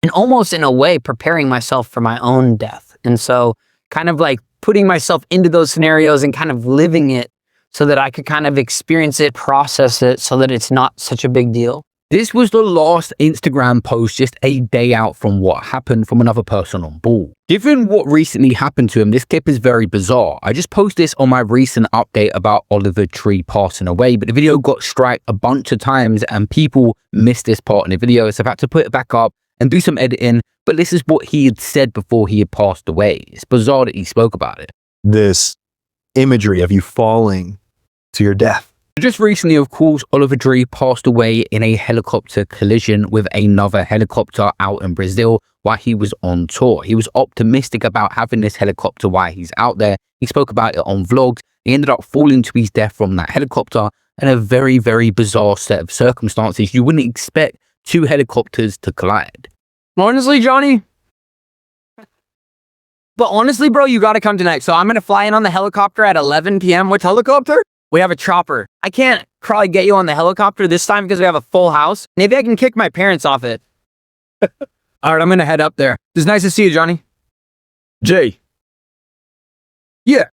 and almost in a way preparing myself for my own death. And so kind of like putting myself into those scenarios and kind of living it so that I could kind of experience it, process it so that it's not such a big deal. This was the last Instagram post just a day out from what happened from another person on board. Given what recently happened to him, this clip is very bizarre. I just posted this on my recent update about Oliver Tree passing away, but the video got striked a bunch of times and people missed this part in the video, so I've had to put it back up and do some editing, but this is what he had said before he had passed away. It's bizarre that he spoke about it. This imagery of you falling to your death. Just recently, of course, Oliver Tree passed away in a helicopter collision with another helicopter out in Brazil while he was on tour. He was optimistic about having this helicopter while he's out there. He spoke about it on vlogs. He ended up falling to his death from that helicopter in a very, very bizarre set of circumstances. You wouldn't expect two helicopters to collide. Honestly, Johnny. But honestly, bro, you got to come tonight. So I'm going to fly in on the helicopter at 11 p.m. Which helicopter? We have a chopper. I can't probably get you on the helicopter this time because we have a full house. Maybe I can kick my parents off it. All right, I'm going to head up there. It's nice to see you, Johnny. Jay. Yeah.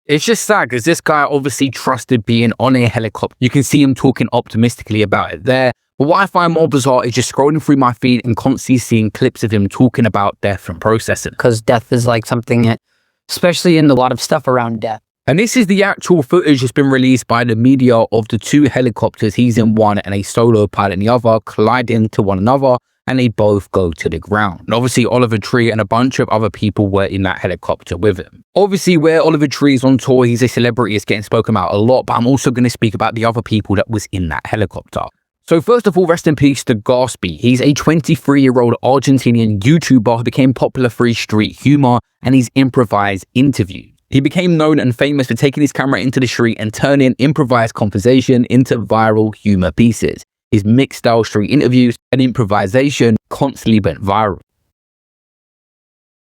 It's just sad because this guy obviously trusted being on a helicopter. You can see him talking optimistically about it there. But what I find more bizarre is just scrolling through my feed and constantly seeing clips of him talking about death and processing. Because death is like something that, especially in a lot of stuff around death. And this is the actual footage that's been released by the media of the two helicopters. He's in one and a solo pilot in the other collide into one another and they both go to the ground. And obviously Oliver Tree and a bunch of other people were in that helicopter with him. Obviously where Oliver Tree is on tour, he's a celebrity, it's getting spoken about a lot, but I'm also going to speak about the other people that was in that helicopter. So first of all, rest in peace to Gatsby. He's a 23-year-old Argentinian YouTuber who became popular for his street humor and his improvised interviews. He became known and famous for taking his camera into the street and turning improvised conversation into viral humor pieces. His mixed-style street interviews and improvisation constantly went viral.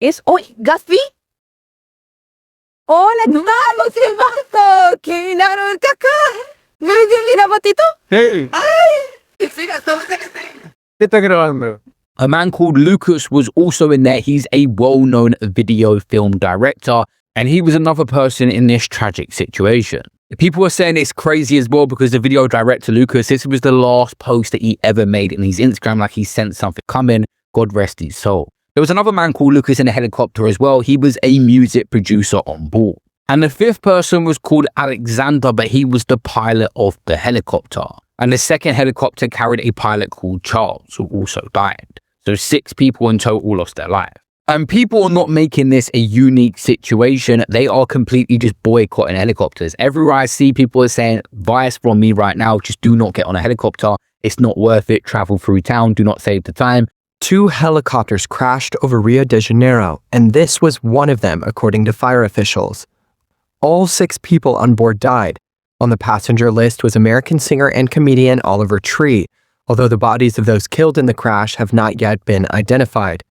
Oi, Gatsby? Hola, vamos, vato. ¿Quién caca? Mira, batito. Hey. A man called Lucas was also in there. He's a well-known video film director, and he was another person in this tragic situation. People were saying it's crazy as well because the video director Lucas, this was the last post that he ever made in his Instagram, like he sent something coming, God rest his soul. There was another man called Lucas in a helicopter as well. He was a music producer on board. And the fifth person was called Alexander, but he was the pilot of the helicopter. And the second helicopter carried a pilot called Charles, who also died. So 6 people in total lost their life. And people are not making this a unique situation. They are completely just boycotting helicopters. Everywhere I see, people are saying, advice from me right now, just do not get on a helicopter. It's not worth it. Travel through town. Do not save the time. 2 helicopters crashed over Rio de Janeiro, and this was one of them, according to fire officials. All 6 people on board died. On the passenger list was American singer and comedian Oliver Tree, although the bodies of those killed in the crash have not yet been identified.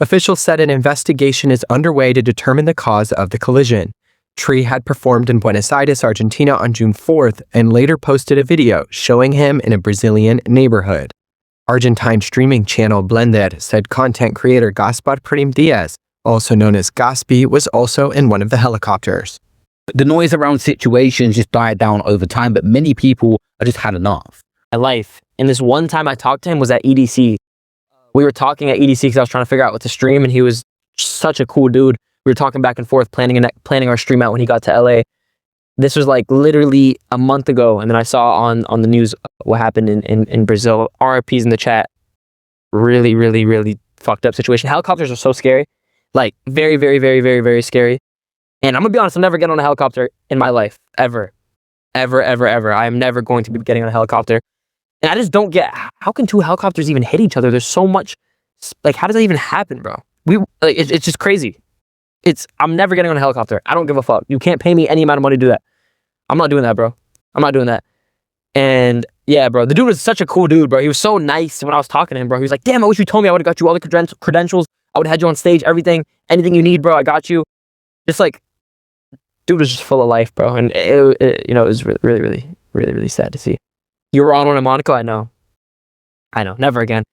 Officials said an investigation is underway to determine the cause of the collision. Tree had performed in Buenos Aires, Argentina on June 4th and later posted a video showing him in a Brazilian neighborhood. Argentine streaming channel Blended said content creator Gaspar Prim Diaz, also known as Gatsby, was also in one of the helicopters. The noise around situations just died down over time, but many people have just had enough. My life. And this one time I talked to him was at EDC. We were talking at EDC because I was trying to figure out what to stream, and he was such a cool dude. We were talking back and forth, planning our stream out when he got to LA. This was like literally a month ago, and then I saw on the news what happened in Brazil. RIPs in the chat. Really, really, really fucked up situation. Helicopters are so scary. Like, very, very, very, very, very scary. And I'm gonna be honest, I'm never getting on a helicopter in my life. Ever. Ever, ever, ever. I am never going to be getting on a helicopter. And I just don't get, how can 2 helicopters even hit each other? There's so much, like, how does that even happen, bro? It's just crazy. I'm never getting on a helicopter. I don't give a fuck. You can't pay me any amount of money to do that. I'm not doing that, bro. I'm not doing that. And yeah, bro, the dude was such a cool dude, bro. He was so nice when I was talking to him, bro. He was like, damn, I wish you told me. I would have got you all the credentials. I would have had you on stage, everything. Anything you need, bro, I got you. Just like, dude was just full of life, bro. And it was really, really, really, really, really sad to see. You were on one in Monaco? I know. Never again.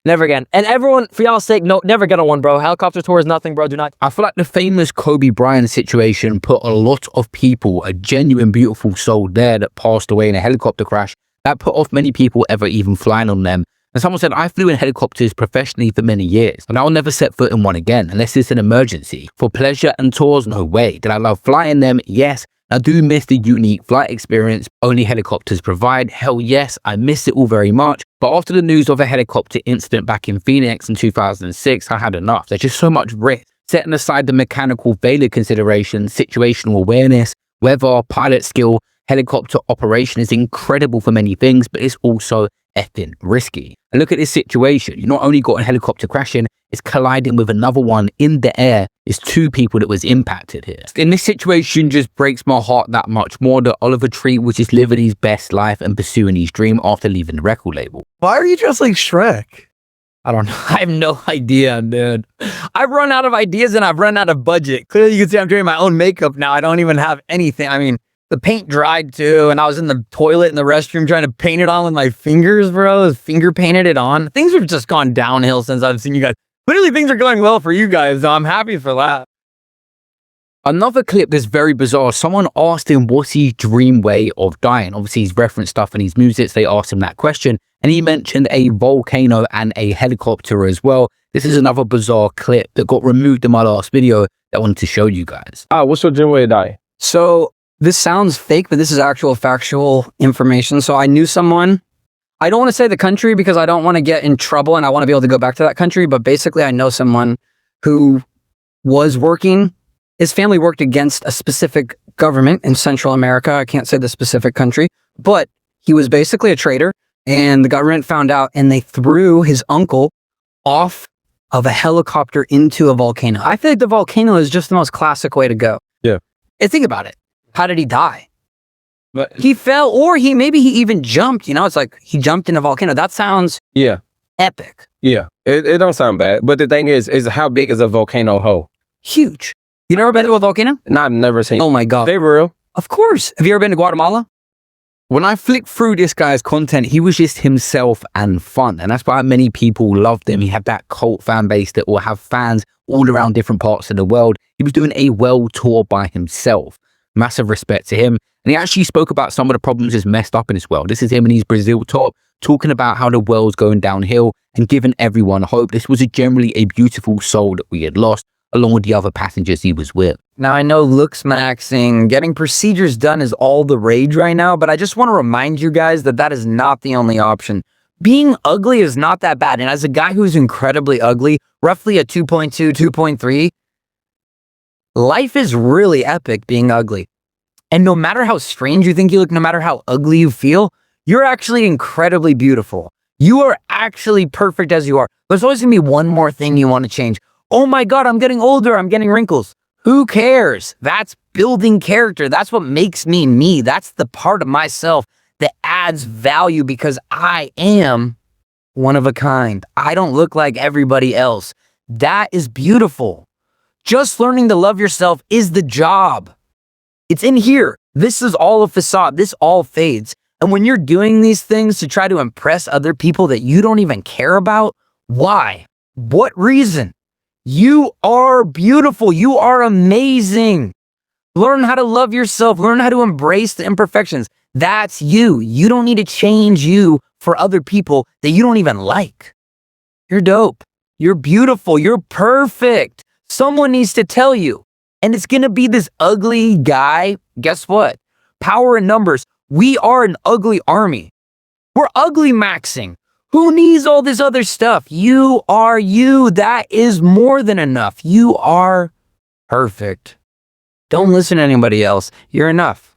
Never again. And everyone, for y'all's sake, no, never get on one, bro. Helicopter tour is nothing, bro. Do not. I feel like the famous Kobe Bryant situation put a lot of people, a genuine, beautiful soul there that passed away in a helicopter crash, that put off many people ever even flying on them. And someone said, I flew in helicopters professionally for many years, and I'll never set foot in one again unless it's an emergency. For pleasure and tours, no way. Did I love flying them? Yes. I do miss the unique flight experience only helicopters provide. Hell yes, I miss it all very much. But after the news of a helicopter incident back in Phoenix in 2006, I had enough. There's just so much risk. Setting aside the mechanical failure considerations, situational awareness, weather, pilot skill, helicopter operation is incredible for many things, but it's also effing risky. And look at this situation. You not only got a helicopter crashing, it's colliding with another one in the air. It's two people that was impacted here. And this situation just breaks my heart that much more that Oliver Tree was just living his best life and pursuing his dream after leaving the record label. Why are you dressed like Shrek? I don't know. I have no idea, dude. I've run out of ideas and I've run out of budget. Clearly, you can see I'm doing my own makeup now. I don't even have anything. I mean, the paint dried too, and I was in the toilet in the restroom trying to paint it on with my fingers, bro. I was finger painted it on. Things have just gone downhill since I've seen you guys. Clearly, things are going well for you guys, so I'm happy for that. Another clip that's very bizarre. Someone asked him what's his dream way of dying. Obviously, he's referenced stuff in his music. They asked him that question, and he mentioned a volcano and a helicopter as well. This is another bizarre clip that got removed in my last video that I wanted to show you guys. What's your dream way to die? So this sounds fake, but this is actual factual information. So I knew someone. I don't want to say the country because I don't want to get in trouble and I want to be able to go back to that country. But basically, I know someone who was working. His family worked against a specific government in Central America. I can't say the specific country, but he was basically a traitor and the government found out and they threw his uncle off of a helicopter into a volcano. I feel like the volcano is just the most classic way to go. Yeah. And think about it. How did he die? But He fell or maybe he even jumped, you know, it's like he jumped in a volcano. That sounds yeah, epic. yeah. It don't sound bad. But the thing is how big is a volcano hole? Huge. You never been to a volcano? No, I've never seen. Oh my God. They real. Of course. Have you ever been to Guatemala? When I flicked through this guy's content, he was just himself and fun. And that's why many people loved him. He had that cult fan base that will have fans all around different parts of the world. He was doing a world tour by himself. Massive respect to him. And he actually spoke about some of the problems that's messed up in this world. This is him in his Brazil top, talking about how the world's going downhill and giving everyone hope. This was generally a beautiful soul that we had lost, along with the other passengers he was with. Now, I know looks maxing, getting procedures done is all the rage right now, but I just want to remind you guys that that is not the only option. Being ugly is not that bad. And as a guy who's incredibly ugly, roughly a 2.2, 2.3, life is really epic being ugly. And no matter how strange you think you look, no matter how ugly you feel, you're actually incredibly beautiful. You are actually perfect as you are. There's always going to be one more thing you want to change. Oh my God, I'm getting older. I'm getting wrinkles. Who cares? That's building character. That's what makes me me. That's the part of myself that adds value because I am one of a kind. I don't look like everybody else. That is beautiful. Just learning to love yourself is the job. It's in here. This is all a facade. This all fades. And when you're doing these things to try to impress other people that you don't even care about, why? What reason? You are beautiful. You are amazing. Learn how to love yourself. Learn how to embrace the imperfections. That's you. You don't need to change you for other people that you don't even like. You're dope. You're beautiful. You're perfect. Someone needs to tell you. And it's going to be this ugly guy. Guess what? Power in numbers. We are an ugly army. We're ugly maxing. Who needs all this other stuff? You are you. That is more than enough. You are perfect. Don't listen to anybody else. You're enough.